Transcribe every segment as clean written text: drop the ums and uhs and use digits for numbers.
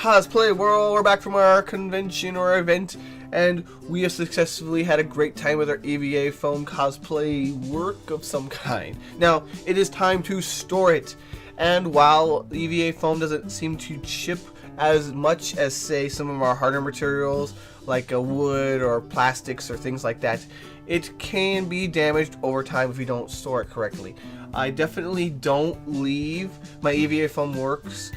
Cosplay World, we're back from our convention or event, and we have successfully had a great time with our EVA foam cosplay work of some kind. Now, it is time to store it, and while EVA foam doesn't seem to chip as much as, say, some of our harder materials like wood or plastics or things like that, it can be damaged over time if you don't store it correctly. I definitely don't leave my EVA foam works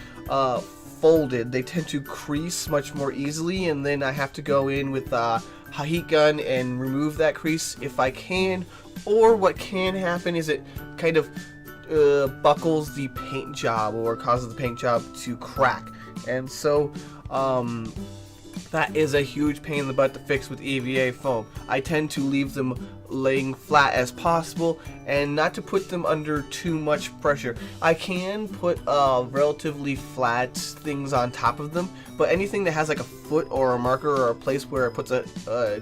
folded. They tend to crease much more easily, and then I have to go in with a heat gun and remove that crease if I can. Or what can happen is it kind of buckles the paint job or causes the paint job to crack, and so that is a huge pain in the butt to fix with EVA foam. I tend to leave them laying flat as possible and not to put them under too much pressure. I can put relatively flat things on top of them, but anything that has like a foot or a marker or a place where it puts a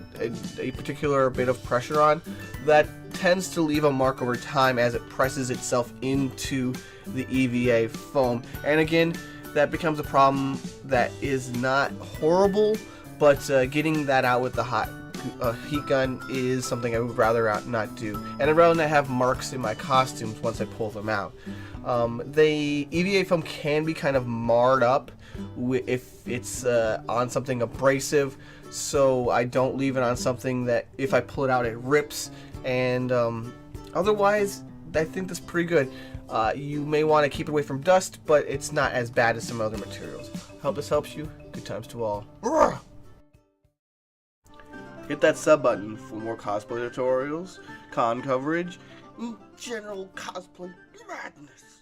particular bit of pressure on, that tends to leave a mark over time as it presses itself into the EVA foam. And again, that becomes a problem that is not horrible, but getting that out with the heat gun is something I would rather not do. And I'd rather not have marks in my costumes once I pull them out. The EVA foam can be kind of marred up if it's on something abrasive, so I don't leave it on something that if I pull it out it rips, and otherwise I think that's pretty good. You may want to keep it away from dust, but it's not as bad as some other materials. Hope this helps you. Good times to all. Hit that sub button for more cosplay tutorials, con coverage, and general cosplay madness.